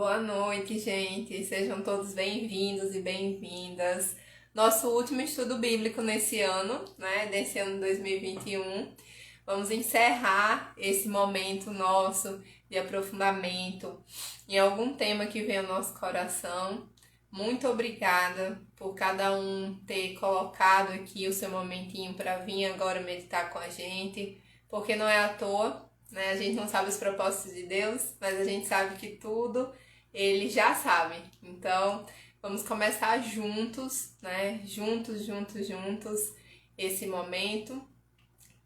Boa noite, gente. Sejam todos bem-vindos e bem-vindas. Nosso último estudo bíblico nesse ano, né? Desse ano 2021. Vamos encerrar esse momento nosso de aprofundamento em algum tema que vem ao nosso coração. Muito obrigada por cada um ter colocado aqui o seu momentinho para vir agora meditar com a gente, porque não é à toa, né? A gente não sabe os propósitos de Deus, mas a gente sabe que tudo Ele já sabe. Então, vamos começar juntos, né? Juntos, esse momento.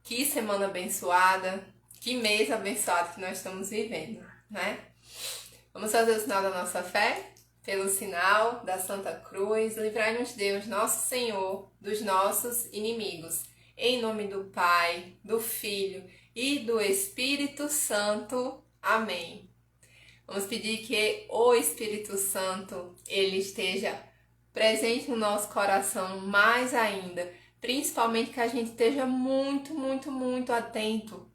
Que semana abençoada, que mês abençoado que nós estamos vivendo, né? Vamos fazer o sinal da nossa fé? Pelo sinal da Santa Cruz, livrai-nos Deus, nosso Senhor, dos nossos inimigos. Em nome do Pai, do Filho e do Espírito Santo. Amém. Vamos pedir que o Espírito Santo, ele esteja presente no nosso coração mais ainda. Principalmente que a gente esteja muito atento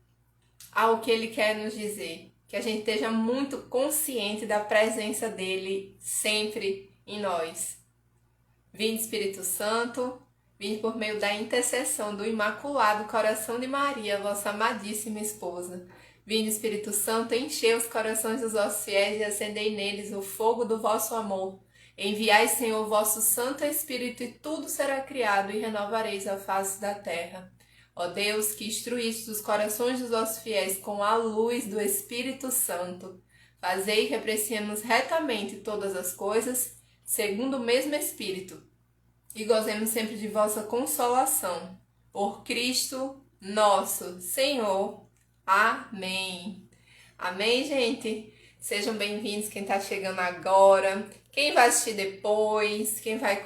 ao que ele quer nos dizer. Que a gente esteja muito consciente da presença dele sempre em nós. Vinde, Espírito Santo, vinde por meio da intercessão do Imaculado Coração de Maria, vossa amadíssima esposa. Vinde, Espírito Santo, enchei os corações dos vossos fiéis e acendei neles o fogo do vosso amor. Enviai, Senhor, vosso Santo Espírito, e tudo será criado, e renovareis a face da terra. Ó Deus, que instruíste os corações dos vossos fiéis com a luz do Espírito Santo, fazei que apreciemos retamente todas as coisas, segundo o mesmo Espírito, e gozemos sempre de vossa consolação. Por Cristo nosso Senhor. Amém. Amém, gente? Sejam bem-vindos quem está chegando agora, quem vai assistir depois, quem vai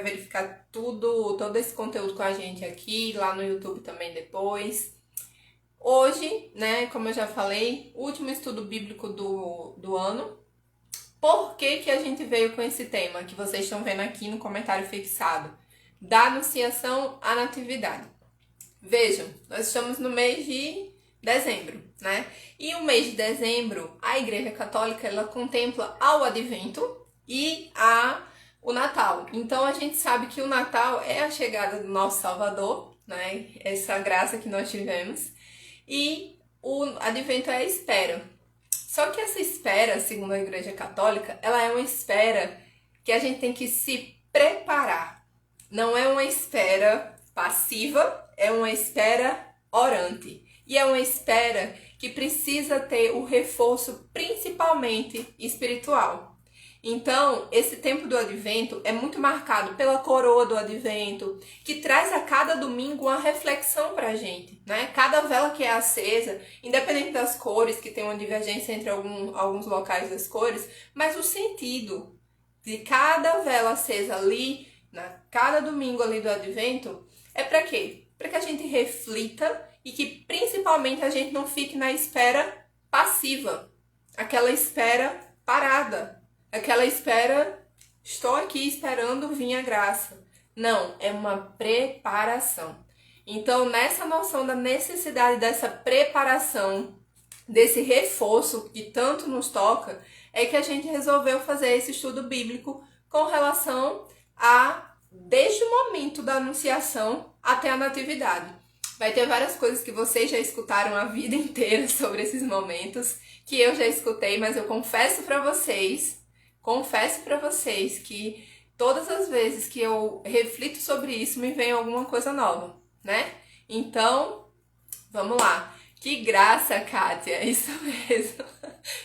verificar todo esse conteúdo com a gente aqui, lá no YouTube também depois. Hoje, né, como eu já falei, último estudo bíblico do ano. Por que a gente veio com esse tema que vocês estão vendo aqui no comentário fixado? Da Anunciação à Natividade. Vejam, nós estamos no mês de dezembro, né? E o mês de dezembro, a Igreja Católica, ela contempla ao Advento e o Natal. Então, a gente sabe que o Natal é a chegada do nosso Salvador, né? Essa graça que nós tivemos. E o Advento é a espera. Só que essa espera, segundo a Igreja Católica, ela é uma espera que a gente tem que se preparar. Não é uma espera passiva, é uma espera orante. E é uma espera que precisa ter o reforço principalmente espiritual. Então, esse tempo do Advento é muito marcado pela coroa do Advento, que traz a cada domingo uma reflexão pra gente, né? Cada vela que é acesa, independente das cores, que tem uma divergência entre alguns locais das cores, mas o sentido de cada vela acesa ali, cada domingo ali do Advento, é para quê? Para que a gente reflita e que principalmente a gente não fique na espera passiva, aquela espera parada, aquela espera, estou aqui esperando vir a graça. Não, é uma preparação. Então, nessa noção da necessidade dessa preparação, desse reforço que tanto nos toca, é que a gente resolveu fazer esse estudo bíblico com relação desde o momento da Anunciação até a Natividade. Vai ter várias coisas que vocês já escutaram a vida inteira sobre esses momentos, que eu já escutei, mas eu confesso para vocês que todas as vezes que eu reflito sobre isso, me vem alguma coisa nova, né? Então, vamos lá. Que graça, Kátia, isso mesmo.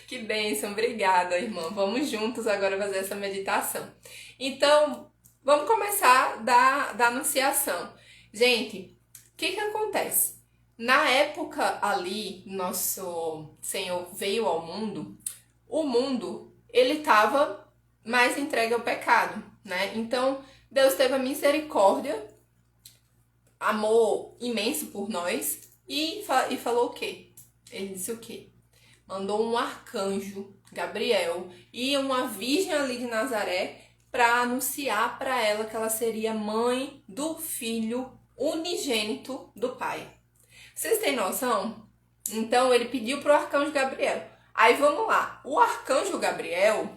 Que bênção, obrigada, irmã. Vamos juntos agora fazer essa meditação. Então, vamos começar da Anunciação. Gente, o que acontece? Na época ali, nosso Senhor veio ao mundo, o mundo, ele estava mais entregue ao pecado, né? Então, Deus teve a misericórdia, amor imenso por nós e falou o quê? Ele disse o quê? Mandou um arcanjo, Gabriel, e uma virgem ali de Nazaré para anunciar para ela que ela seria mãe do filho unigênito do Pai. Vocês têm noção? Então, ele pediu para o arcanjo Gabriel: Aí vamos lá. O arcanjo Gabriel,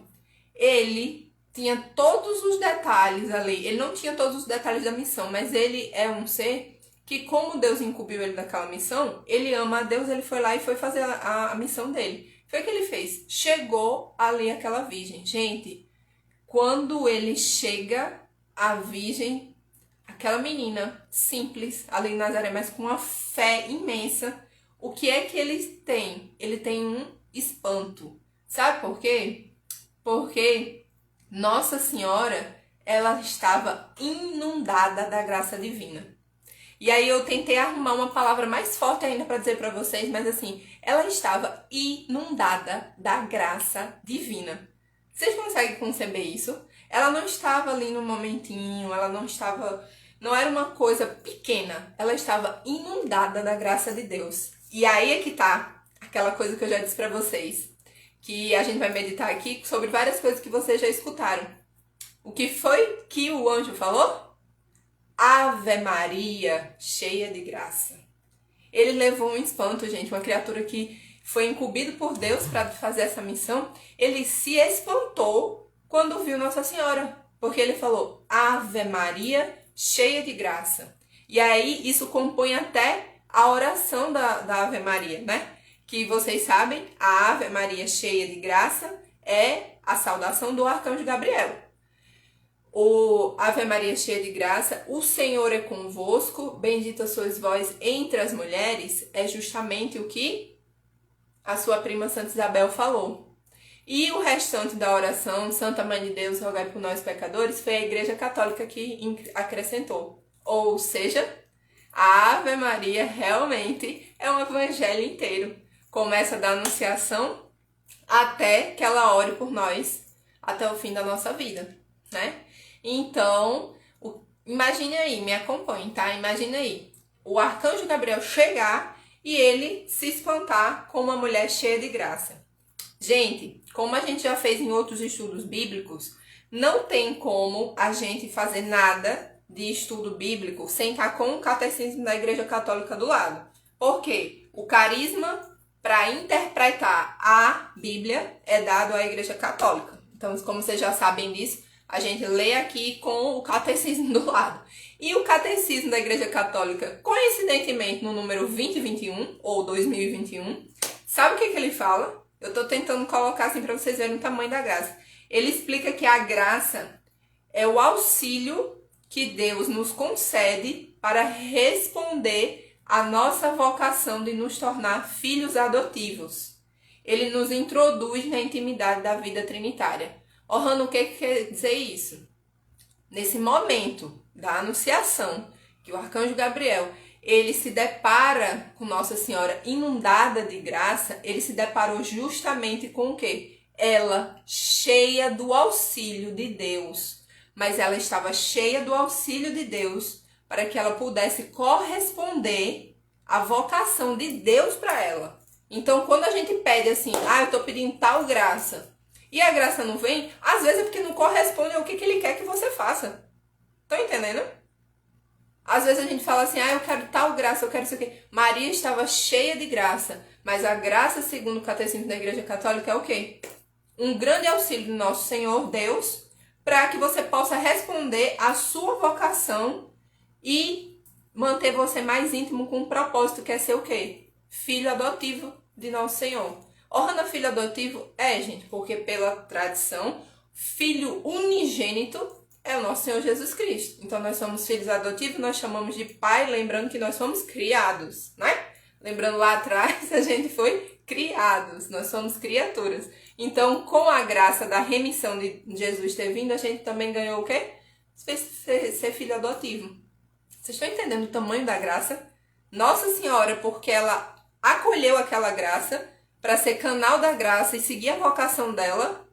ele tinha todos os detalhes ali. Ele não tinha todos os detalhes da missão, mas ele é um ser que, como Deus incumbiu ele daquela missão, ele ama a Deus, ele foi lá e foi fazer a missão dele. Foi o que ele fez. Chegou ali aquela virgem. Gente, quando ele chega, a virgem, aquela menina simples ali em Nazaré, mas com uma fé imensa, o que é que ele tem? Ele tem um espanto. Sabe por quê? Porque Nossa Senhora, ela estava inundada da graça divina. E aí eu tentei arrumar uma palavra mais forte ainda para dizer para vocês, mas assim, ela estava inundada da graça divina. Vocês conseguem conceber isso? Ela não estava ali no momentinho, ela não estava, não era uma coisa pequena, ela estava inundada da graça de Deus. E aí é que tá aquela coisa que eu já disse para vocês, que a gente vai meditar aqui sobre várias coisas que vocês já escutaram. O que foi que o anjo falou? Ave Maria, cheia de graça. Ele levou um espanto, gente, uma criatura que foi incumbido por Deus para fazer essa missão. Ele se espantou quando viu Nossa Senhora, porque ele falou, Ave Maria, cheia de graça. E aí isso compõe até a oração da Ave Maria, né? Que vocês sabem, a Ave Maria, cheia de graça, é a saudação do arcanjo Gabriel. O Ave Maria, cheia de graça, o Senhor é convosco, bendita sois vós entre as mulheres, é justamente o que a sua prima Santa Isabel falou. E o restante da oração, Santa Mãe de Deus, rogai por nós pecadores, foi a Igreja Católica que acrescentou. Ou seja, a Ave Maria realmente é um evangelho inteiro. Começa da Anunciação até que ela ore por nós até o fim da nossa vida, né? Então, imagine aí, me acompanhe, tá? Imagine aí, o arcanjo Gabriel chegar e ele se espantar com uma mulher cheia de graça. Gente, como a gente já fez em outros estudos bíblicos, não tem como a gente fazer nada de estudo bíblico sem estar com o catecismo da Igreja Católica do lado. Por quê? O carisma para interpretar a Bíblia é dado à Igreja Católica. Então, como vocês já sabem disso, a gente lê aqui com o catecismo do lado. E o catecismo da Igreja Católica, coincidentemente no número 2021, ou 2021, sabe o que ele fala? Eu estou tentando colocar assim para vocês verem o tamanho da graça. Ele explica que a graça é o auxílio que Deus nos concede para responder à nossa vocação de nos tornar filhos adotivos. Ele nos introduz na intimidade da vida trinitária. Ohana, o que quer dizer isso? Nesse momento da anunciação, que o arcanjo Gabriel, ele se depara com Nossa Senhora inundada de graça, ele se deparou justamente com o quê? Ela cheia do auxílio de Deus. Mas ela estava cheia do auxílio de Deus para que ela pudesse corresponder à vocação de Deus para ela. Então, quando a gente pede assim, eu estou pedindo tal graça, e a graça não vem, às vezes é porque não corresponde ao que ele quer que você faça. Estão entendendo? Às vezes a gente fala assim, eu quero tal graça, eu quero isso aqui. Maria estava cheia de graça, mas a graça, segundo o catecismo da Igreja Católica, é o quê? Um grande auxílio do nosso Senhor Deus, para que você possa responder à sua vocação e manter você mais íntimo com um propósito, que é ser o quê? Filho adotivo de nosso Senhor. Ohana, filho adotivo? Gente, porque pela tradição, filho unigênito é o nosso Senhor Jesus Cristo. Então, nós somos filhos adotivos, nós chamamos de pai, lembrando que nós fomos criados, né? Lembrando lá atrás, a gente foi criados, nós somos criaturas. Então, com a graça da remissão de Jesus ter vindo, a gente também ganhou o quê? Ser filho adotivo. Vocês estão entendendo o tamanho da graça? Nossa Senhora, porque ela acolheu aquela graça para ser canal da graça e seguir a vocação dela,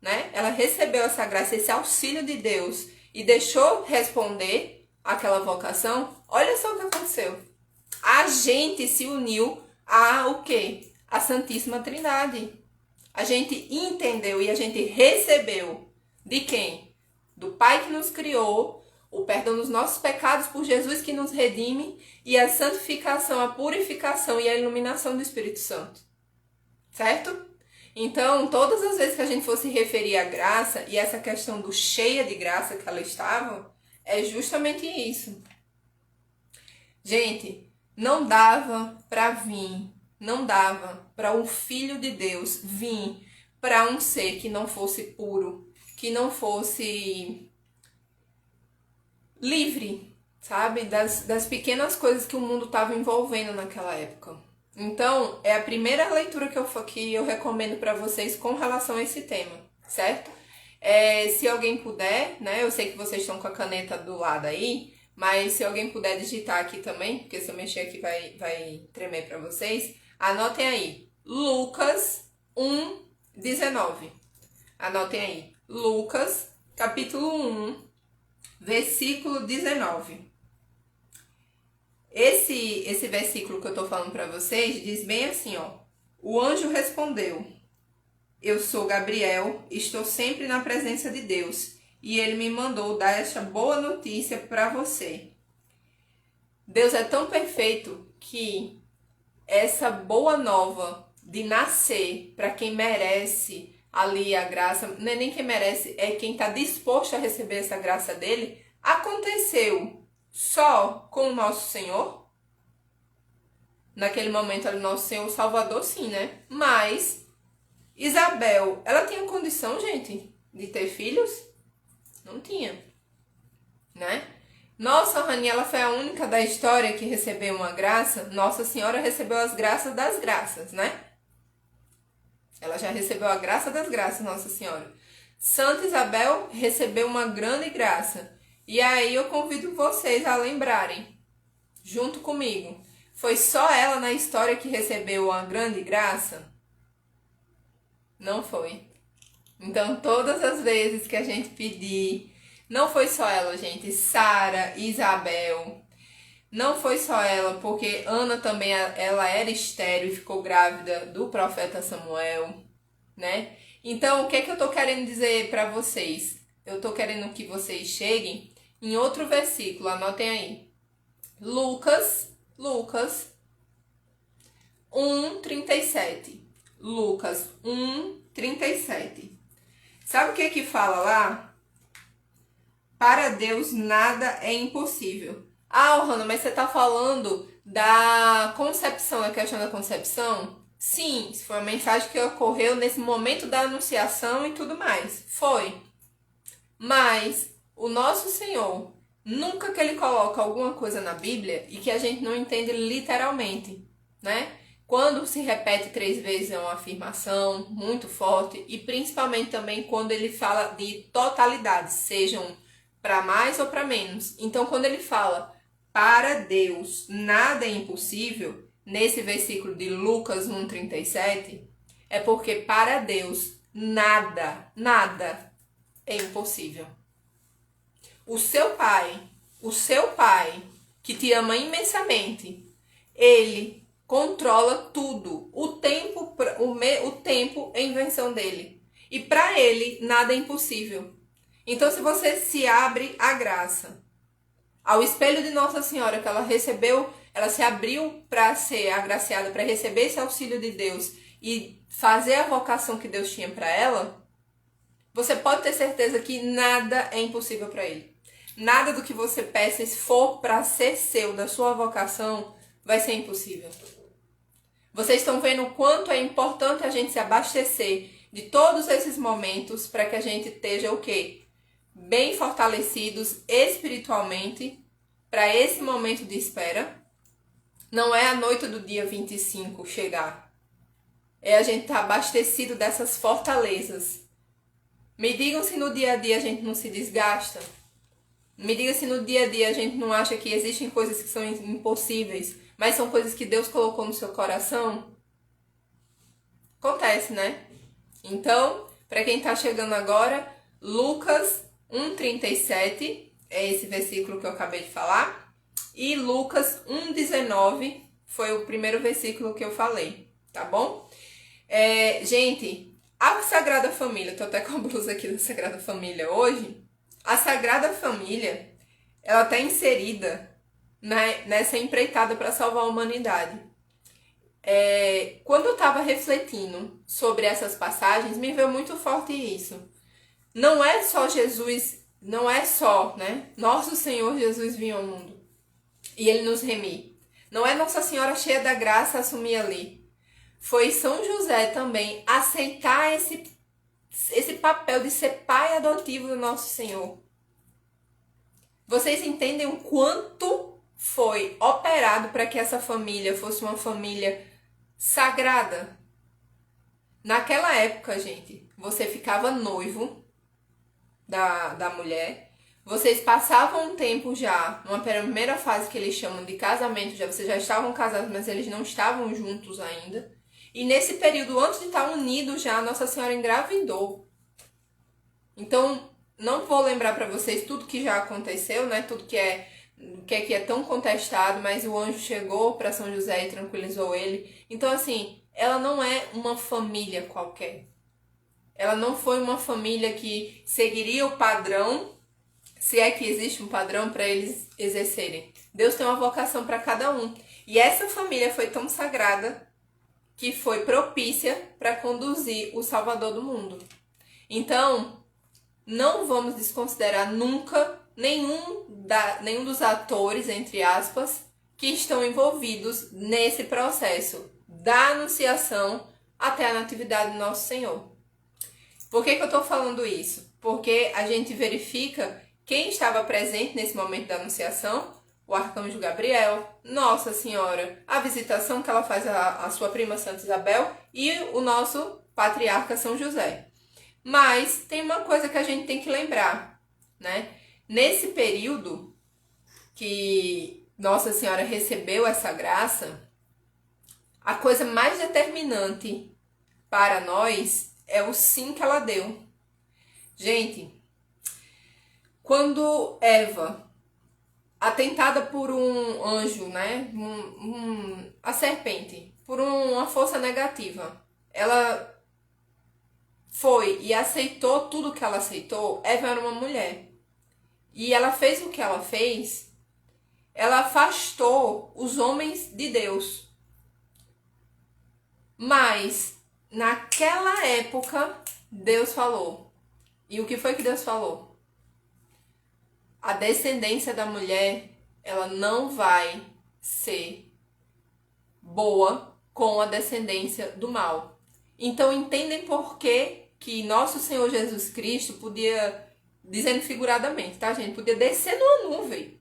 né? Ela recebeu essa graça, esse auxílio de Deus e deixou responder àquela vocação. Olha só o que aconteceu. A gente se uniu a o quê? A Santíssima Trindade. A gente entendeu e a gente recebeu de quem? Do Pai que nos criou, o perdão dos nossos pecados por Jesus que nos redime e a santificação, a purificação e a iluminação do Espírito Santo. Certo? Então, todas as vezes que a gente for se referir à graça, e essa questão do cheia de graça que ela estava, é justamente isso. Gente, não dava para vir, não dava para um filho de Deus vir para um ser que não fosse puro, que não fosse livre, sabe? Das pequenas coisas que o mundo estava envolvendo naquela época. Então, é a primeira leitura que eu recomendo para vocês com relação a esse tema, certo? Se alguém puder, né? Eu sei que vocês estão com a caneta do lado aí, mas se alguém puder digitar aqui também, porque se eu mexer aqui vai tremer para vocês, anotem aí. Lucas 1:19. Anotem aí. Lucas, capítulo 1, versículo 19. Esse versículo que eu tô falando para vocês diz bem assim, ó. O anjo respondeu: Eu sou Gabriel, estou sempre na presença de Deus, e ele me mandou dar esta boa notícia para você. Deus é tão perfeito que essa boa nova de nascer para quem merece ali a graça, não é nem quem merece, é quem está disposto a receber essa graça dele, aconteceu só com o nosso Senhor. Naquele momento ali, nosso Senhor Salvador, sim, né? Mas Isabel, ela tinha condição, gente, de ter filhos? Não tinha, né? Nossa, Rani, ela foi a única da história que recebeu uma graça. Nossa Senhora recebeu as graças das graças, né? Ela já recebeu a graça das graças, Nossa Senhora. Santa Isabel recebeu uma grande graça. E aí eu convido vocês a lembrarem, junto comigo, foi só ela na história que recebeu uma grande graça? Não foi. Então, todas as vezes que a gente pedir, não foi só ela, gente. Sara, Isabel, não foi só ela, porque Ana também, ela era estéril e ficou grávida do profeta Samuel, né? Então, o que é que eu tô querendo dizer para vocês? Eu tô querendo que vocês cheguem em outro versículo, anotem aí. Lucas 1:37. Lucas 1:37. Sabe o que fala lá? Para Deus nada é impossível. Ah, Hanna, mas você tá falando da concepção, da questão da concepção? Sim, isso foi uma mensagem que ocorreu nesse momento da anunciação e tudo mais. Foi. Mas o nosso Senhor, nunca que ele coloca alguma coisa na Bíblia e que a gente não entende literalmente, né? Quando se repete 3 vezes é uma afirmação muito forte e principalmente também quando ele fala de totalidade, sejam para mais ou para menos. Então, quando ele fala para Deus nada é impossível, nesse versículo de Lucas 1:37, é porque para Deus nada é impossível. O seu pai, que te ama imensamente, ele controla tudo. O tempo é invenção dele. E para ele, nada é impossível. Então, se você se abre à graça, ao espelho de Nossa Senhora, que ela recebeu, ela se abriu para ser agraciada, para receber esse auxílio de Deus e fazer a vocação que Deus tinha para ela, você pode ter certeza que nada é impossível para ele. Nada do que você peça, se for para ser seu, da sua vocação, vai ser impossível. Vocês estão vendo o quanto é importante a gente se abastecer de todos esses momentos para que a gente esteja o quê? Bem fortalecidos espiritualmente para esse momento de espera. Não é a noite do dia 25 chegar. É a gente estar abastecido dessas fortalezas. Me digam se no dia a dia a gente não se desgasta. Me diga se no dia a dia a gente não acha que existem coisas que são impossíveis, mas são coisas que Deus colocou no seu coração. Acontece, né? Então, para quem está chegando agora, Lucas 1:37, é esse versículo que eu acabei de falar. E Lucas 1:19 foi o primeiro versículo que eu falei, tá bom? Gente, a Sagrada Família, tô até com a blusa aqui da Sagrada Família hoje. A Sagrada Família, ela está inserida nessa empreitada para salvar a humanidade. quando eu estava refletindo sobre essas passagens, me veio muito forte isso. Não é só Jesus, não é só, né? Nosso Senhor Jesus vinha ao mundo e ele nos remir. Não é Nossa Senhora cheia da graça assumir ali. Foi São José também aceitar esse papel de ser pai adotivo do nosso Senhor. Vocês entendem o quanto foi operado para que essa família fosse uma família sagrada? Naquela época, gente, você ficava noivo da mulher, vocês passavam um tempo já, numa primeira fase que eles chamam de casamento, vocês já estavam casados, mas eles não estavam juntos ainda. E nesse período, antes de estar unidos já, Nossa Senhora engravidou. Então, não vou lembrar para vocês tudo que já aconteceu, né? Tudo que é tão contestado, mas o anjo chegou para São José e tranquilizou ele. Então, assim, ela não é uma família qualquer. Ela não foi uma família que seguiria o padrão, se é que existe um padrão para eles exercerem. Deus tem uma vocação para cada um. E essa família foi tão sagrada que foi propícia para conduzir o Salvador do mundo. Então, não vamos desconsiderar nunca nenhum dos atores, entre aspas, que estão envolvidos nesse processo da anunciação até a natividade do nosso Senhor. Por que eu estou falando isso? Porque a gente verifica quem estava presente nesse momento da anunciação: o arcanjo Gabriel, Nossa Senhora, a visitação que ela faz à sua prima Santa Isabel e o nosso patriarca São José. Mas tem uma coisa que a gente tem que lembrar, né? Nesse período que Nossa Senhora recebeu essa graça, a coisa mais determinante para nós é o sim que ela deu. Gente, quando Eva, atentada por um anjo, né? A serpente, por uma força negativa, ela foi e aceitou tudo que ela aceitou. Eva era uma mulher. E ela fez o que ela fez. Ela afastou os homens de Deus. Mas, naquela época, Deus falou. E o que foi que Deus falou? A descendência da mulher, ela não vai ser boa com a descendência do mal. Então, entendem por que nosso Senhor Jesus Cristo podia, dizendo figuradamente, tá, gente? Podia descer numa nuvem.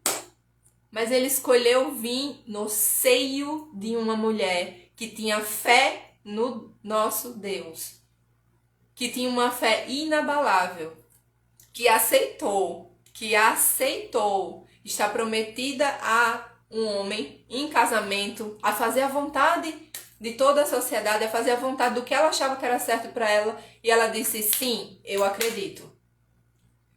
Mas ele escolheu vir no seio de uma mulher que tinha fé no nosso Deus, que tinha uma fé inabalável, que aceitou estar prometida a um homem em casamento, a fazer a vontade de toda a sociedade, a fazer a vontade do que ela achava que era certo para ela, e ela disse: sim, eu acredito.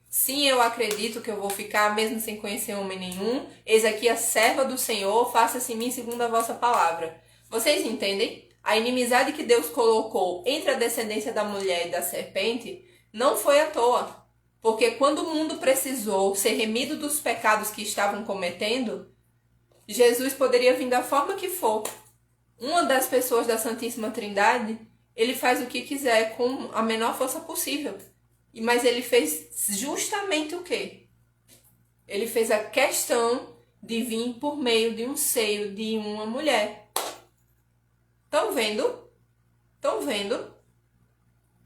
Sim, eu acredito que eu vou ficar mesmo sem conhecer homem nenhum. Eis aqui a serva do Senhor, faça-se em mim segundo a vossa palavra. Vocês entendem? A inimizade que Deus colocou entre a descendência da mulher e da serpente não foi à toa. Porque quando o mundo precisou ser remido dos pecados que estavam cometendo, Jesus poderia vir da forma que for. Uma das pessoas da Santíssima Trindade, ele faz o que quiser com a menor força possível. Mas ele fez justamente o quê? Ele fez a questão de vir por meio de um seio de uma mulher. Estão vendo? Estão vendo?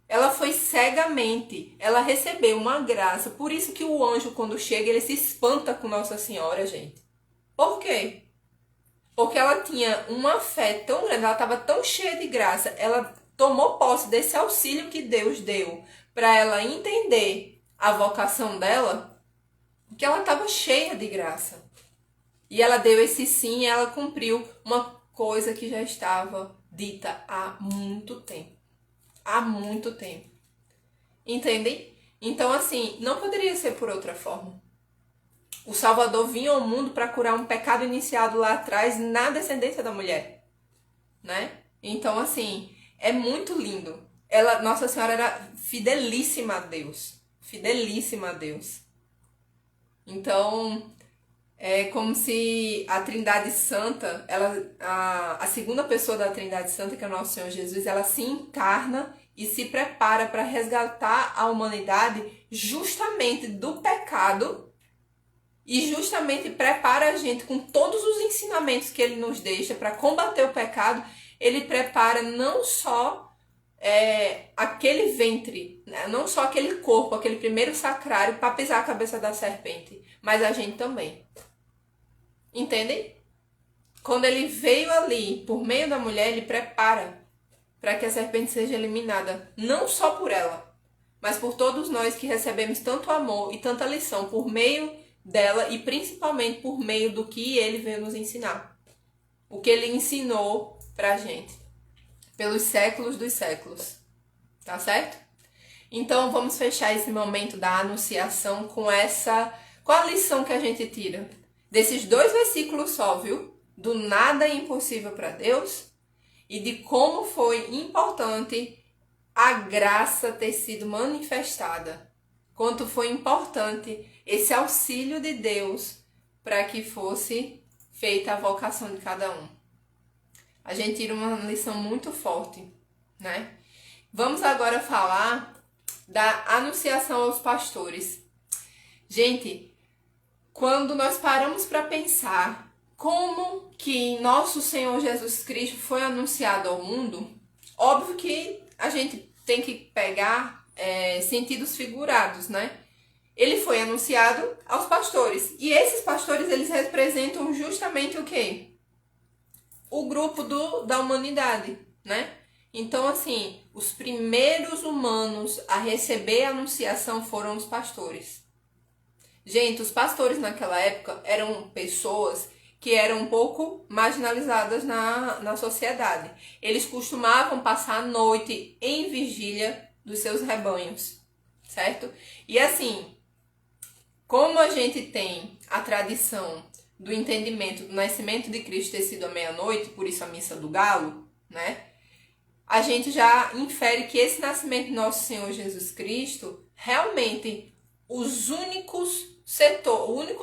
Ela foi cegamente, ela recebeu uma graça. Por isso que o anjo, quando chega, ele se espanta com Nossa Senhora, gente. Por quê? Porque ela tinha uma fé tão grande, ela estava tão cheia de graça, ela tomou posse desse auxílio que Deus deu para ela entender a vocação dela, que ela estava cheia de graça. E ela deu esse sim, e ela cumpriu uma coisa que já estava dita há muito tempo. Há muito tempo. Entendem? Então, assim, não poderia ser por outra forma. O Salvador vinha ao mundo para curar um pecado iniciado lá atrás na descendência da mulher, né? Então, assim, é muito lindo. Nossa Senhora era fidelíssima a Deus. Fidelíssima a Deus. Então, É como se a Trindade Santa, a segunda pessoa da Trindade Santa, que é o nosso Senhor Jesus, ela se encarna e se prepara para resgatar a humanidade justamente do pecado e justamente prepara a gente com todos os ensinamentos que ele nos deixa para combater o pecado. Ele prepara não só aquele ventre, né? Não só aquele corpo, aquele primeiro sacrário para pisar a cabeça da serpente, mas a gente também. Entendem? Quando ele veio ali por meio da mulher, ele prepara para que a serpente seja eliminada, não só por ela, mas por todos nós que recebemos tanto amor e tanta lição por meio dela e principalmente por meio do que ele veio nos ensinar. O que ele ensinou pra gente pelos séculos dos séculos. Tá certo? Então vamos fechar esse momento da anunciação com a lição que a gente tira desses 2 versículos só, viu? Do nada é impossível para Deus e de como foi importante a graça ter sido manifestada. Quanto foi importante esse auxílio de Deus para que fosse feita a vocação de cada um. A gente tira uma lição muito forte, né? Vamos agora falar da anunciação aos pastores. Gente, quando nós paramos para pensar como que nosso Senhor Jesus Cristo foi anunciado ao mundo, óbvio que a gente tem que pegar sentidos figurados, né? Ele foi anunciado aos pastores. E esses pastores, eles representam justamente o quê? O grupo da humanidade, né? Então, assim, os primeiros humanos a receber a anunciação foram os pastores. Gente, os pastores naquela época eram pessoas que eram um pouco marginalizadas na sociedade. Eles costumavam passar a noite em vigília dos seus rebanhos, certo? E assim, como a gente tem a tradição do entendimento do nascimento de Cristo ter sido à meia-noite, por isso a missa do galo, né? A gente já infere que esse nascimento de nosso Senhor Jesus Cristo, realmente, o único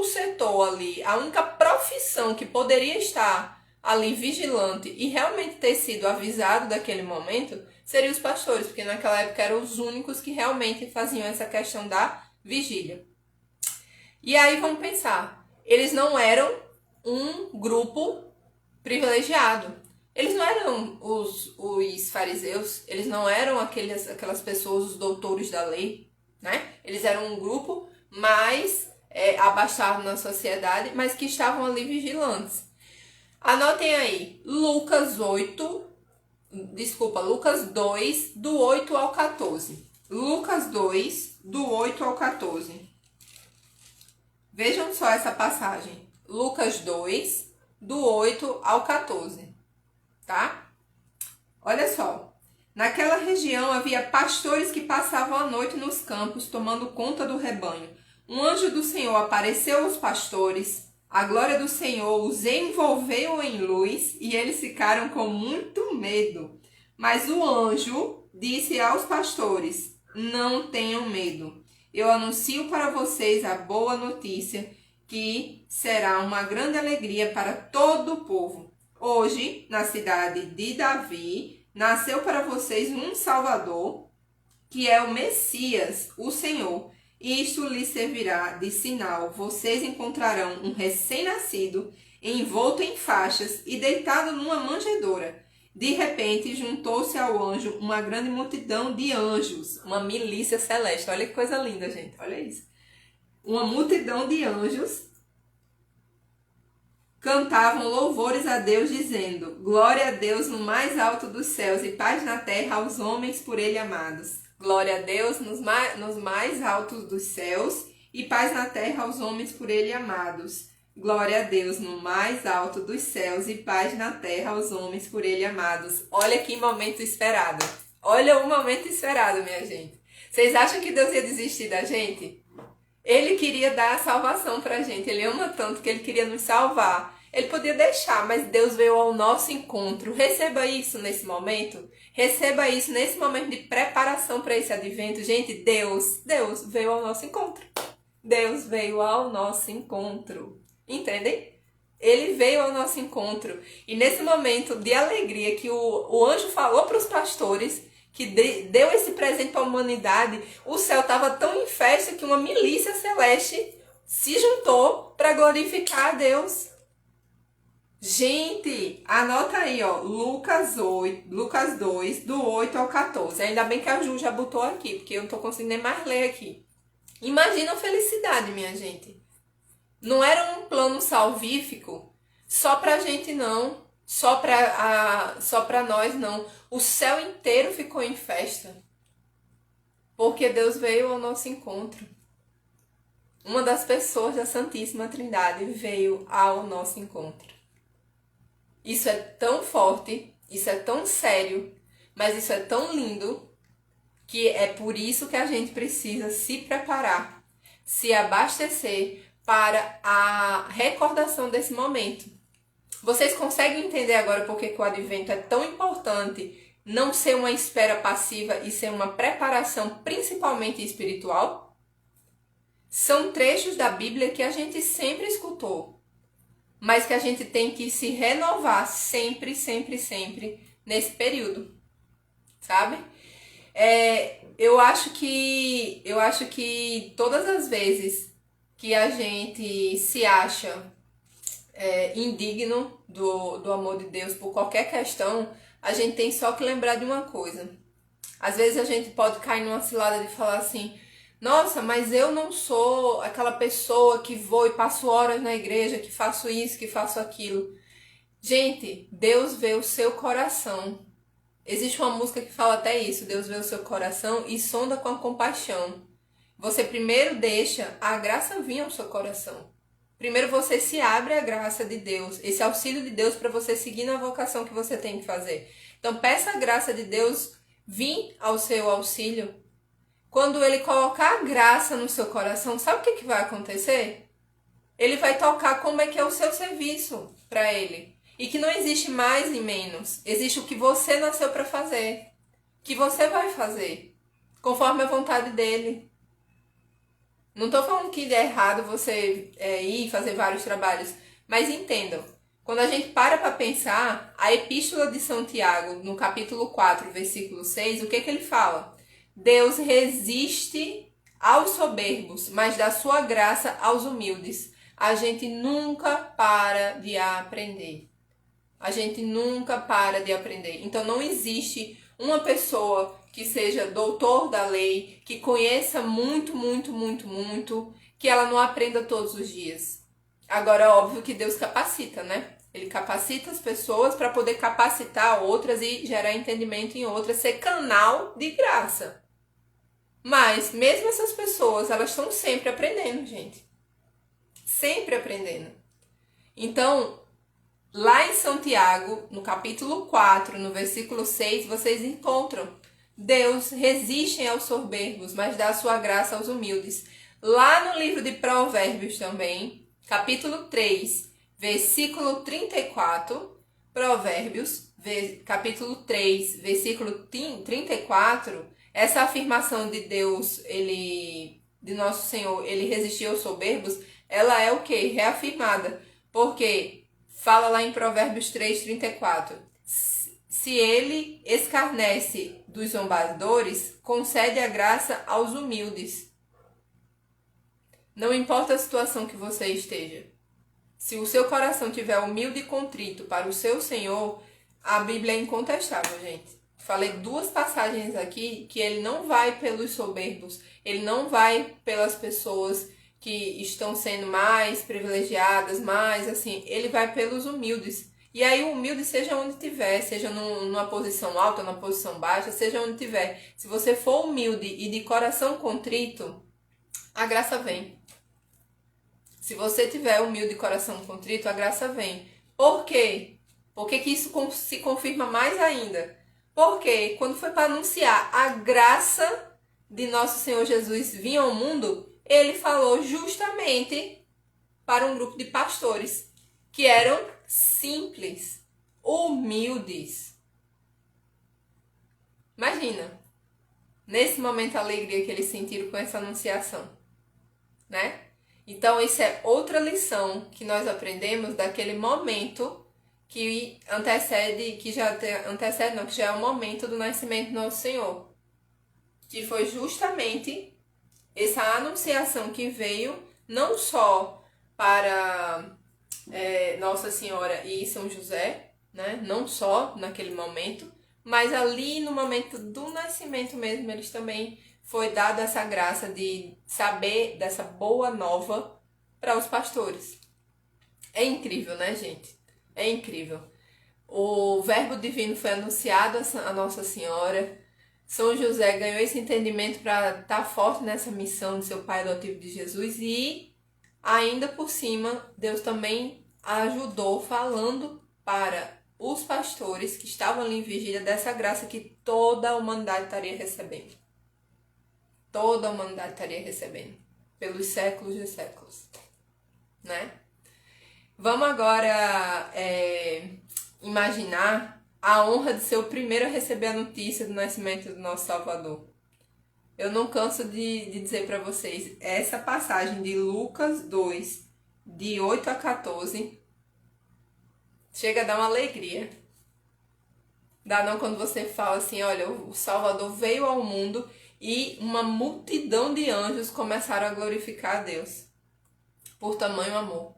setor ali, a única profissão que poderia estar ali vigilante e realmente ter sido avisado daquele momento, seriam os pastores, porque naquela época eram os únicos que realmente faziam essa questão da vigília. E aí vamos pensar, eles não eram um grupo privilegiado. Eles não eram os fariseus, eles não eram aquelas pessoas, os doutores da lei, né? Eles eram um grupo mais abastado na sociedade, mas que estavam ali vigilantes. Anotem aí, Lucas 2, do 8 ao 14. Lucas 2, do 8 ao 14. Vejam só essa passagem. Lucas 2, do 8 ao 14. Tá? Olha só. Naquela região havia pastores que passavam a noite nos campos, tomando conta do rebanho. Um anjo do Senhor apareceu aos pastores. A glória do Senhor os envolveu em luz e eles ficaram com muito medo. Mas o anjo disse aos pastores: não tenham medo. Eu anuncio para vocês a boa notícia, que será uma grande alegria para todo o povo. Hoje, na cidade de Davi, nasceu para vocês um Salvador, que é o Messias, o Senhor. Isto lhes servirá de sinal. Vocês encontrarão um recém-nascido, envolto em faixas e deitado numa manjedoura. De repente, juntou-se ao anjo uma grande multidão de anjos, uma milícia celeste. Olha que coisa linda, gente. Olha isso. Uma multidão de anjos cantavam louvores a Deus, dizendo: glória a Deus no mais alto dos céus e paz na terra aos homens por ele amados. Glória a Deus nos mais altos dos céus e paz na terra aos homens por ele amados. Glória a Deus no mais alto dos céus e paz na terra aos homens por ele amados. Olha que momento esperado. Olha o momento esperado, minha gente. Vocês acham que Deus ia desistir da gente? Ele queria dar a salvação pra gente. Ele ama tanto que ele queria nos salvar. Ele podia deixar, mas Deus veio ao nosso encontro. Receba isso nesse momento. Receba isso nesse momento de preparação para esse advento. Gente, Deus veio ao nosso encontro. Deus veio ao nosso encontro. Entendem? Ele veio ao nosso encontro. E nesse momento de alegria que o anjo falou para os pastores, que deu esse presente para a humanidade, o céu estava tão em festa que uma milícia celeste se juntou para glorificar a Deus. Gente, anota aí, ó, Lucas 2, do 8 ao 14. Ainda bem que a Ju já botou aqui, porque eu não tô conseguindo nem mais ler aqui. Imagina a felicidade, minha gente. Não era um plano salvífico só pra gente, não. Só pra nós, não. O céu inteiro ficou em festa. Porque Deus veio ao nosso encontro. Uma das pessoas da Santíssima Trindade veio ao nosso encontro. Isso é tão forte, isso é tão sério, mas isso é tão lindo, que é por isso que a gente precisa se preparar, se abastecer para a recordação desse momento. Vocês conseguem entender agora por que o advento é tão importante não ser uma espera passiva e ser uma preparação principalmente espiritual? São trechos da Bíblia que a gente sempre escutou, mas que a gente tem que se renovar sempre, sempre, sempre nesse período, sabe? Eu acho que todas as vezes que a gente se acha indigno do amor de Deus por qualquer questão, a gente tem só que lembrar de uma coisa. Às vezes a gente pode cair numa cilada de falar assim: nossa, mas eu não sou aquela pessoa que vou e passo horas na igreja, que faço isso, que faço aquilo. Gente, Deus vê o seu coração. Existe uma música que fala até isso: Deus vê o seu coração e sonda com a compaixão. Você primeiro deixa a graça vir ao seu coração. Primeiro você se abre à graça de Deus, esse auxílio de Deus para você seguir na vocação que você tem que fazer. Então peça a graça de Deus vir ao seu auxílio. Quando ele colocar a graça no seu coração, sabe o que vai acontecer? Ele vai tocar como é que é o seu serviço para ele. E que não existe mais e menos. Existe o que você nasceu para fazer. Que você vai fazer. Conforme a vontade dele. Não estou falando que é errado você ir fazer vários trabalhos. Mas entendam. Quando a gente para pensar, a Epístola de São Tiago, no capítulo 4, versículo 6, o que ele fala? Deus resiste aos soberbos, mas dá sua graça aos humildes. A gente nunca para de aprender. A gente nunca para de aprender. Então não existe uma pessoa que seja doutor da lei, que conheça muito, muito, muito, muito, que ela não aprenda todos os dias. Agora é óbvio que Deus capacita, né? Ele capacita as pessoas para poder capacitar outras e gerar entendimento em outras, ser canal de graça. Mas mesmo essas pessoas, elas estão sempre aprendendo, gente. Sempre aprendendo. Então, lá em São Tiago, no capítulo 4, no versículo 6, vocês encontram: Deus resiste aos soberbos, mas dá a sua graça aos humildes. Lá no livro de Provérbios também, capítulo 3, versículo 34, Provérbios, capítulo 3, versículo 34, essa afirmação de Deus, de nosso Senhor, ele resistiu aos soberbos, ela é o quê? Reafirmada. Porque fala lá em Provérbios 3, 34. Se ele escarnece dos zombadores, concede a graça aos humildes. Não importa a situação que você esteja. Se o seu coração estiver humilde e contrito para o seu Senhor, a Bíblia é incontestável, gente. Falei duas passagens aqui que ele não vai pelos soberbos, ele não vai pelas pessoas que estão sendo mais privilegiadas, mais assim, ele vai pelos humildes. E aí o humilde, seja onde estiver, seja numa posição alta, numa posição baixa, seja onde estiver, se você for humilde e de coração contrito, a graça vem. Se você tiver humilde e coração contrito, a graça vem. Por quê? Por que isso se confirma mais ainda? Porque quando foi para anunciar a graça de nosso Senhor Jesus vir ao mundo, ele falou justamente para um grupo de pastores que eram simples, humildes. Imagina, nesse momento a alegria que eles sentiram com essa anunciação, né? Então, isso é outra lição que nós aprendemos daquele momento que antecede, que já é o momento do nascimento do nosso Senhor. Que foi justamente essa anunciação que veio não só para Nossa Senhora e São José, né? Não só naquele momento, mas ali no momento do nascimento mesmo, eles também foi dada essa graça de saber dessa boa nova para os pastores. É incrível, né, gente? É incrível. O Verbo Divino foi anunciado a Nossa Senhora. São José ganhou esse entendimento para estar forte nessa missão de ser o pai adotivo de Jesus e ainda por cima, Deus também ajudou falando para os pastores que estavam ali em vigília dessa graça que toda a humanidade estaria recebendo. Toda a humanidade estaria recebendo. Pelos séculos de séculos. Né? Vamos agora imaginar a honra de ser o primeiro a receber a notícia do nascimento do nosso Salvador. Eu não canso de dizer para vocês, essa passagem de Lucas 2, de 8 a 14, chega a dar uma alegria. Dá não quando você fala assim, olha, o Salvador veio ao mundo e uma multidão de anjos começaram a glorificar a Deus. Por tamanho amor.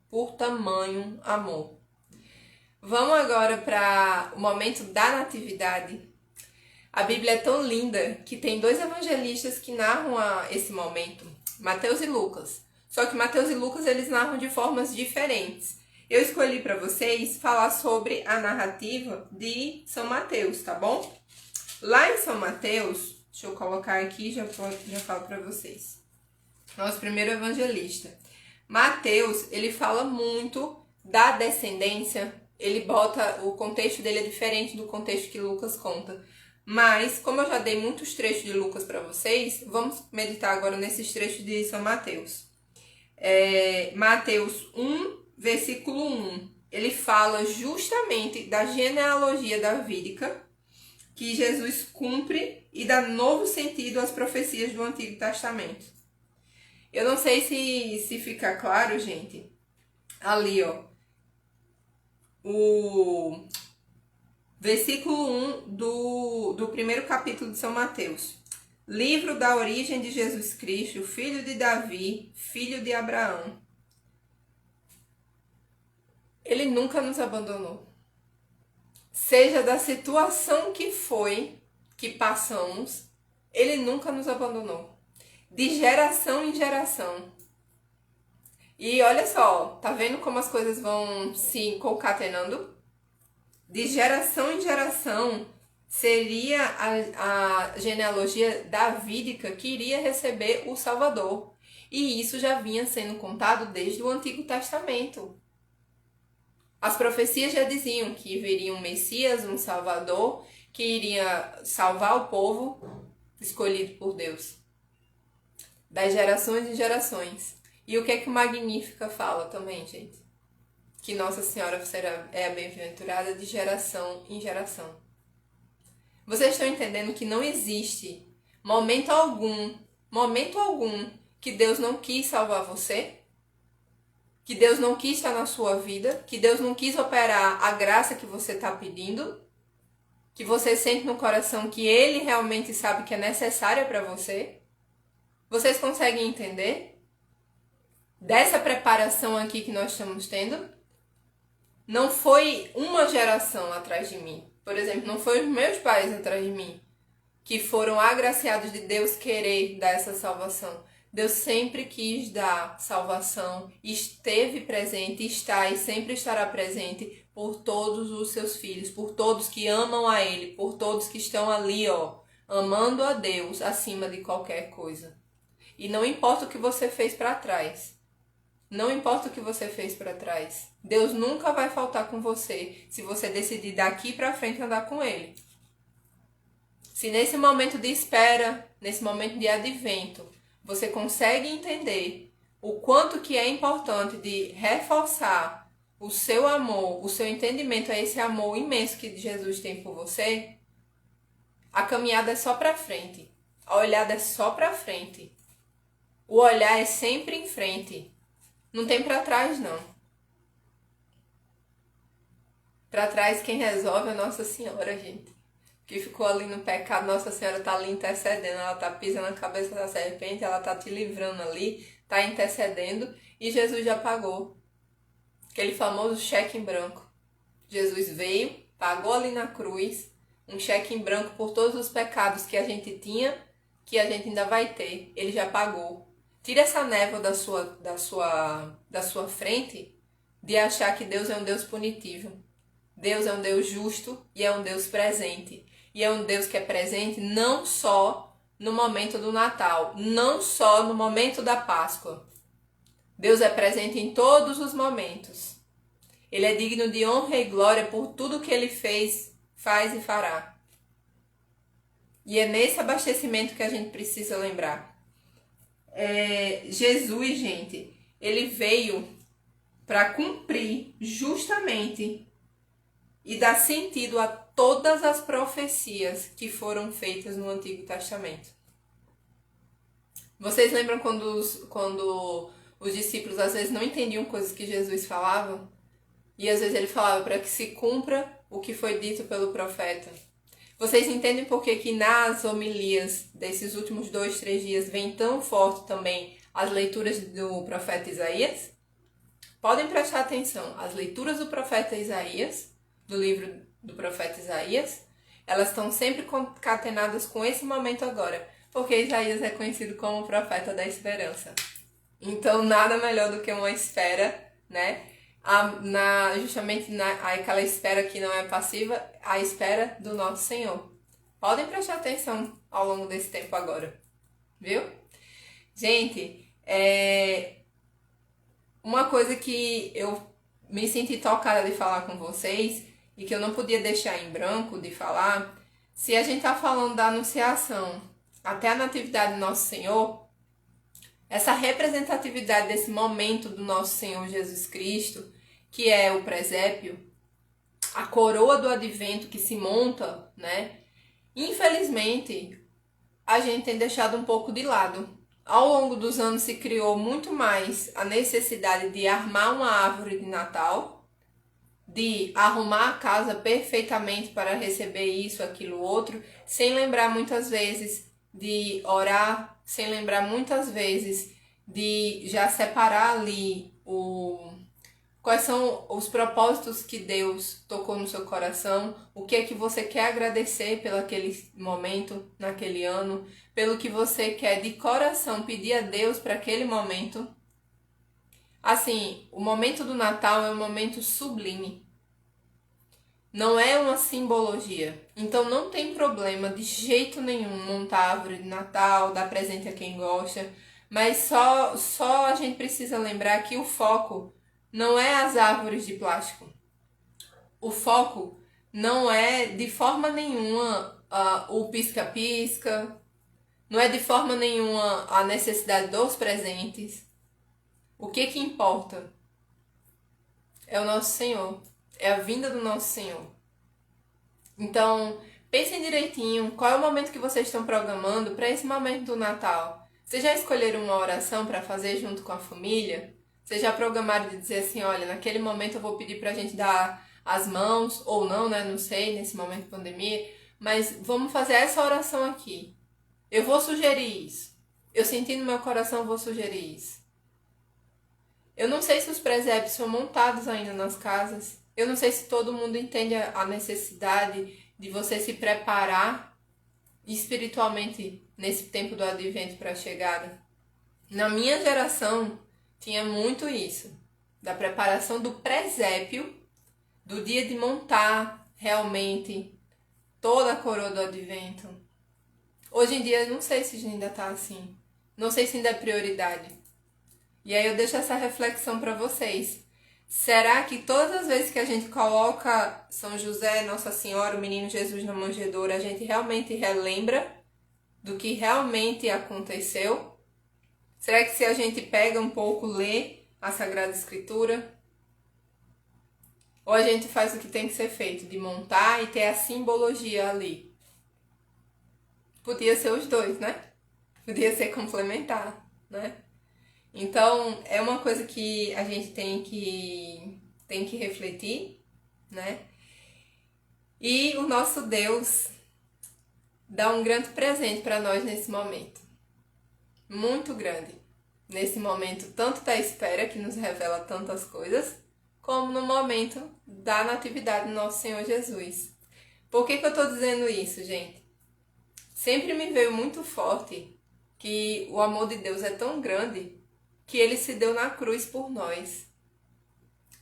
Por tamanho amor. Vamos agora para o momento da natividade. A Bíblia é tão linda que tem 2 evangelistas que narram esse momento, Mateus e Lucas. Só que Mateus e Lucas eles narram de formas diferentes. Eu escolhi para vocês falar sobre a narrativa de São Mateus, tá bom? Lá em São Mateus, deixa eu colocar aqui e já falo para vocês. Nosso primeiro evangelista. Mateus, ele fala muito da descendência, ele bota, o contexto dele é diferente do contexto que Lucas conta. Mas, como eu já dei muitos trechos de Lucas para vocês, vamos meditar agora nesses trechos de São Mateus. Mateus 1, versículo 1. Ele fala justamente da genealogia davídica que Jesus cumpre e dá novo sentido às profecias do Antigo Testamento. Eu não sei se fica claro, gente. Ali, ó. O versículo 1 do primeiro capítulo de São Mateus. Livro da origem de Jesus Cristo, filho de Davi, filho de Abraão. Ele nunca nos abandonou. Seja da situação que foi, que passamos, ele nunca nos abandonou. De geração em geração. E olha só, tá vendo como as coisas vão se concatenando? De geração em geração, seria a genealogia davídica que iria receber o Salvador. E isso já vinha sendo contado desde o Antigo Testamento. As profecias já diziam que viria um Messias, um Salvador, que iria salvar o povo escolhido por Deus. Das gerações em gerações. E o que é que o Magnífica fala também, gente? Que Nossa Senhora é a bem-aventurada de geração em geração. Vocês estão entendendo que não existe momento algum, que Deus não quis salvar você? Que Deus não quis estar na sua vida? Que Deus não quis operar a graça que você está pedindo? Que você sente no coração que Ele realmente sabe que é necessária para você? Vocês conseguem entender? Dessa preparação aqui que nós estamos tendo? Não foi uma geração atrás de mim. Por exemplo, não foi os meus pais atrás de mim que foram agraciados de Deus querer dar essa salvação. Deus sempre quis dar salvação, esteve presente, está e sempre estará presente por todos os seus filhos, por todos que amam a Ele, por todos que estão ali, ó, amando a Deus acima de qualquer coisa. E não importa o que você fez para trás. Não importa o que você fez para trás. Deus nunca vai faltar com você se você decidir daqui para frente andar com Ele. Se nesse momento de espera, nesse momento de advento, você consegue entender o quanto que é importante de reforçar o seu amor, o seu entendimento a esse amor imenso que Jesus tem por você, a caminhada é só para frente. A olhada é só para frente. O olhar é sempre em frente. Não tem pra trás, não. Pra trás quem resolve é Nossa Senhora, gente. Que ficou ali no pecado, Nossa Senhora tá ali intercedendo, ela tá pisando na cabeça da serpente, ela tá te livrando ali, tá intercedendo, e Jesus já pagou. Aquele famoso cheque em branco. Jesus veio, pagou ali na cruz, um cheque em branco por todos os pecados que a gente tinha, que a gente ainda vai ter. Ele já pagou. Tira essa névoa da sua frente de achar que Deus é um Deus punitivo. Deus é um Deus justo e é um Deus presente. E é um Deus que é presente não só no momento do Natal, não só no momento da Páscoa. Deus é presente em todos os momentos. Ele é digno de honra e glória por tudo que ele fez, faz e fará. E é nesse abastecimento que a gente precisa lembrar. Jesus, gente, ele veio para cumprir justamente e dar sentido a todas as profecias que foram feitas no Antigo Testamento. Vocês lembram quando os discípulos às vezes não entendiam coisas que Jesus falava? E às vezes ele falava para que se cumpra o que foi dito pelo profeta. Vocês entendem por que nas homilias desses últimos 2, 3 dias vem tão forte também as leituras do profeta Isaías? Podem prestar atenção, as leituras do profeta Isaías, do livro do profeta Isaías, elas estão sempre concatenadas com esse momento agora, porque Isaías é conhecido como o profeta da esperança. Então, nada melhor do que uma espera, né? Justamente aquela espera que não é passiva, a espera do nosso Senhor. Podem prestar atenção ao longo desse tempo agora, viu? Gente, uma coisa que eu me senti tocada de falar com vocês e que eu não podia deixar em branco de falar, se a gente tá falando da anunciação até a natividade do nosso Senhor, essa representatividade desse momento do nosso Senhor Jesus Cristo, que é o presépio, a coroa do advento que se monta, né? Infelizmente, a gente tem deixado um pouco de lado. Ao longo dos anos se criou muito mais a necessidade de armar uma árvore de Natal, de arrumar a casa perfeitamente para receber isso, aquilo, outro, sem lembrar muitas vezes de orar, sem lembrar muitas vezes de já separar ali quais são os propósitos que Deus tocou no seu coração, o que é que você quer agradecer pelo aquele momento, naquele ano, pelo que você quer de coração pedir a Deus para aquele momento. Assim, o momento do Natal é um momento sublime. Não é uma simbologia. Então não tem problema de jeito nenhum montar a árvore de Natal, dar presente a quem gosta, mas só a gente precisa lembrar que o foco não é as árvores de plástico. O foco não é de forma nenhuma o pisca-pisca, não é de forma nenhuma a necessidade dos presentes. O que importa é o nosso Senhor, é a vinda do nosso Senhor. Então, pensem direitinho qual é o momento que vocês estão programando para esse momento do Natal. Vocês já escolheram uma oração para fazer junto com a família? Vocês já programaram de dizer assim, olha, naquele momento eu vou pedir pra gente dar as mãos, ou não, né? Não sei, nesse momento de pandemia. Mas vamos fazer essa oração aqui. Eu vou sugerir isso. Eu senti no meu coração, eu vou sugerir isso. Eu não sei se os presépios são montados ainda nas casas. Eu não sei se todo mundo entende a necessidade de você se preparar espiritualmente nesse tempo do advento para a chegada. Na minha geração, tinha muito isso, da preparação do presépio, do dia de montar realmente toda a coroa do advento. Hoje em dia, não sei se ainda tá assim. Não sei se ainda é prioridade. E aí eu deixo essa reflexão para vocês. Será que todas as vezes que a gente coloca São José, Nossa Senhora, o Menino Jesus na manjedoura, a gente realmente relembra do que realmente aconteceu? Será que se a gente pega um pouco, lê a Sagrada Escritura? Ou a gente faz o que tem que ser feito, de montar e ter a simbologia ali? Podia ser os dois, né? Podia ser complementar, né? Então, é uma coisa que a gente tem que refletir, né? E o nosso Deus dá um grande presente para nós nesse momento. Muito grande. Nesse momento, tanto da espera, que nos revela tantas coisas, como no momento da natividade do nosso Senhor Jesus. Por que eu estou dizendo isso, gente? Sempre me veio muito forte que o amor de Deus é tão grande que Ele se deu na cruz por nós.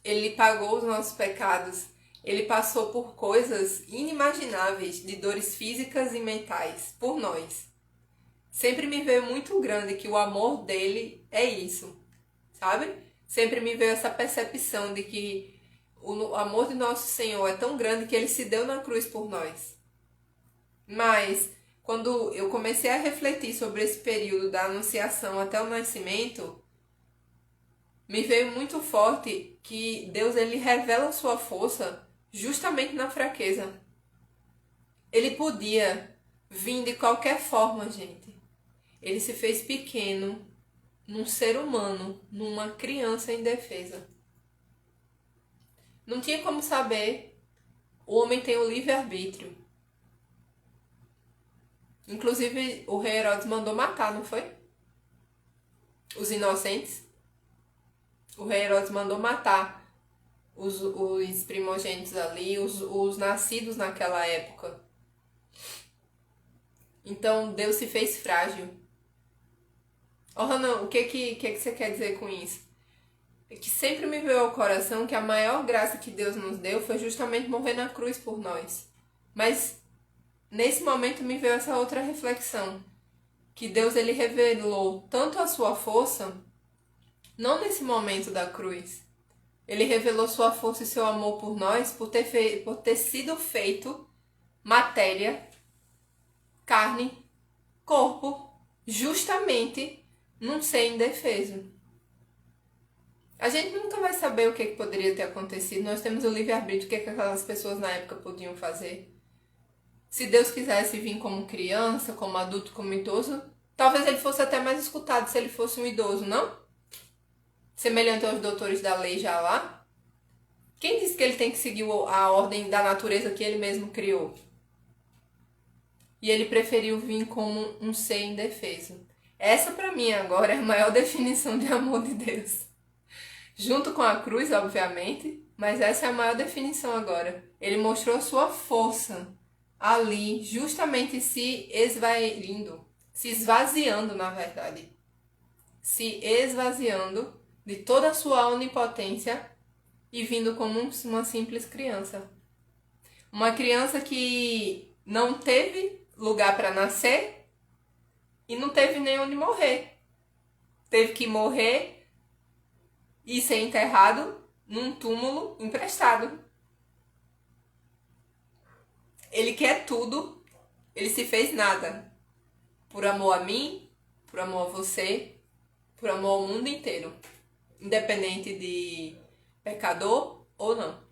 Ele pagou os nossos pecados. Ele passou por coisas inimagináveis, de dores físicas e mentais, por nós. Sempre me veio muito grande que o amor dele é isso, sabe? Sempre me veio essa percepção de que o amor de nosso Senhor é tão grande que ele se deu na cruz por nós. Mas, quando eu comecei a refletir sobre esse período da anunciação até o nascimento, me veio muito forte que Deus ele revela a sua força justamente na fraqueza. Ele podia vir de qualquer forma, gente. Ele se fez pequeno num ser humano, numa criança indefesa. Não tinha como saber. O homem tem o livre-arbítrio. Inclusive, o rei Herodes mandou matar, não foi? Os inocentes. O rei Herodes mandou matar os primogênitos ali, os nascidos naquela época. Então, Deus se fez frágil. Oh, Hanan, o que você quer dizer com isso? É que sempre me veio ao coração que a maior graça que Deus nos deu foi justamente morrer na cruz por nós. Mas, nesse momento me veio essa outra reflexão. Que Deus ele revelou tanto a sua força, não nesse momento da cruz. Ele revelou sua força e seu amor por nós, por ter sido feito matéria, carne, corpo, justamente num ser indefeso. A gente nunca vai saber o que poderia ter acontecido. Nós temos o livre-arbítrio, o que aquelas pessoas na época podiam fazer. Se Deus quisesse vir como criança, como adulto, como idoso, talvez ele fosse até mais escutado se ele fosse um idoso, não? Semelhante aos doutores da lei já lá. Quem disse que ele tem que seguir a ordem da natureza que ele mesmo criou? E ele preferiu vir como um ser indefeso. Essa para mim agora é a maior definição de amor de Deus. Junto com a cruz, obviamente, mas essa é a maior definição agora. Ele mostrou sua força ali, justamente se esvaziando, na verdade. Se esvaziando de toda a sua onipotência e vindo como uma simples criança. Uma criança que não teve lugar para nascer e não teve nem onde morrer. Teve que morrer e ser enterrado num túmulo emprestado. Ele quer tudo, ele se fez nada. Por amor a mim, por amor a você, por amor ao mundo inteiro. Independente de pecador ou não.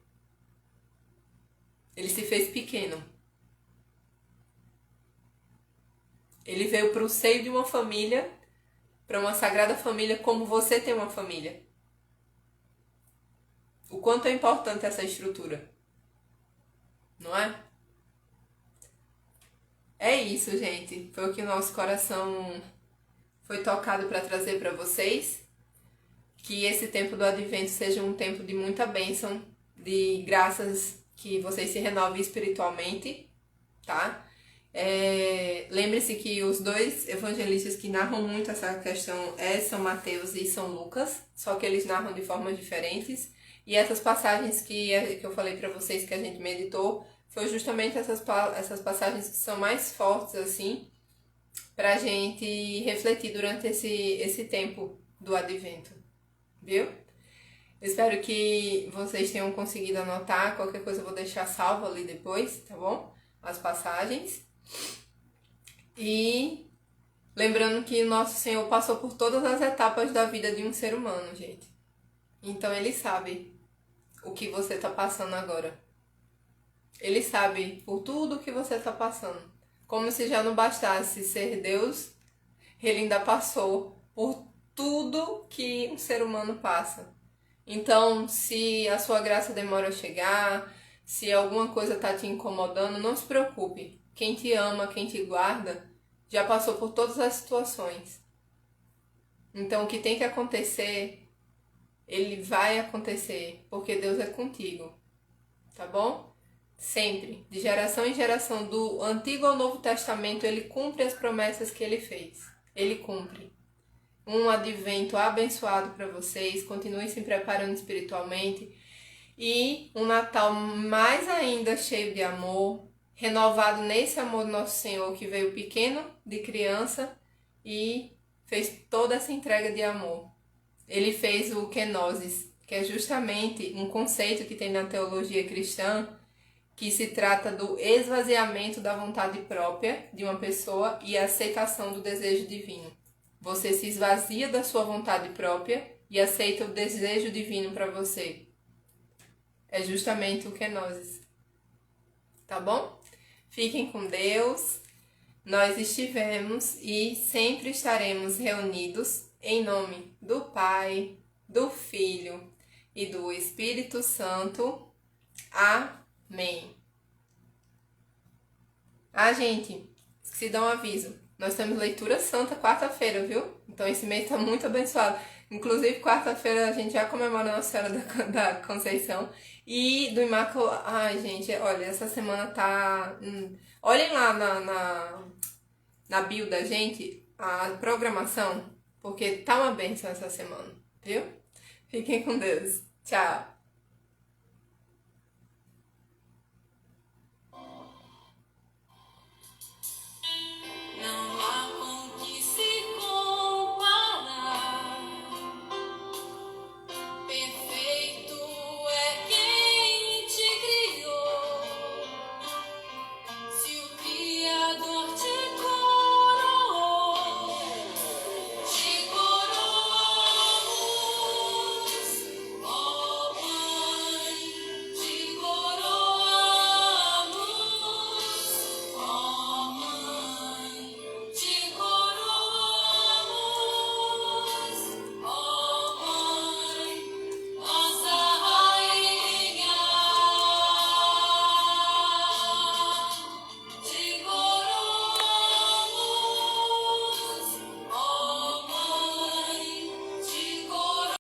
Ele se fez pequeno. Ele veio para o seio de uma família, para uma sagrada família como você tem uma família. O quanto é importante essa estrutura. Não é? É isso, gente. Foi o que o nosso coração foi tocado para trazer para vocês. Que esse tempo do Advento seja um tempo de muita bênção, de graças, que vocês se renovem espiritualmente, tá? Lembre-se que os dois evangelistas que narram muito essa questão é São Mateus e São Lucas, só que eles narram de formas diferentes. E essas passagens que eu falei para vocês que a gente meditou, foi justamente essas passagens que são mais fortes, assim, pra gente refletir durante esse tempo do Advento, viu? Eu espero que vocês tenham conseguido anotar, qualquer coisa eu vou deixar salvo ali depois, tá bom? As passagens. E lembrando que nosso Senhor passou por todas as etapas da vida de um ser humano, gente. Então ele sabe o que você tá passando agora. Ele sabe por tudo o que você tá passando. Como se já não bastasse ser Deus, ele ainda passou por tudo que um ser humano passa. Então, se a sua graça demora a chegar, se alguma coisa está te incomodando, não se preocupe. Quem te ama, quem te guarda, já passou por todas as situações. Então, o que tem que acontecer, ele vai acontecer, porque Deus é contigo, tá bom? Sempre, de geração em geração, do Antigo ao Novo Testamento, ele cumpre as promessas que ele fez. Ele cumpre. Um advento abençoado para vocês, continuem se preparando espiritualmente e um Natal mais ainda cheio de amor, renovado nesse amor do nosso Senhor que veio pequeno de criança e fez toda essa entrega de amor. Ele fez o kenosis, que é justamente um conceito que tem na teologia cristã, que se trata do esvaziamento da vontade própria de uma pessoa e a aceitação do desejo divino. Você se esvazia da sua vontade própria e aceita o desejo divino para você. É justamente o kenosis. Tá bom? Fiquem com Deus. Nós estivemos e sempre estaremos reunidos em nome do Pai, do Filho e do Espírito Santo. Amém. Gente, esqueci de dar um aviso. Nós temos leitura santa quarta-feira, viu? Então esse mês tá muito abençoado. Inclusive, quarta-feira a gente já comemora Nossa Senhora da Conceição. E do Imaculado. Ai, gente, olha, essa semana tá. Olhem lá na bio da gente a programação, porque tá uma bênção essa semana, viu? Fiquem com Deus. Tchau.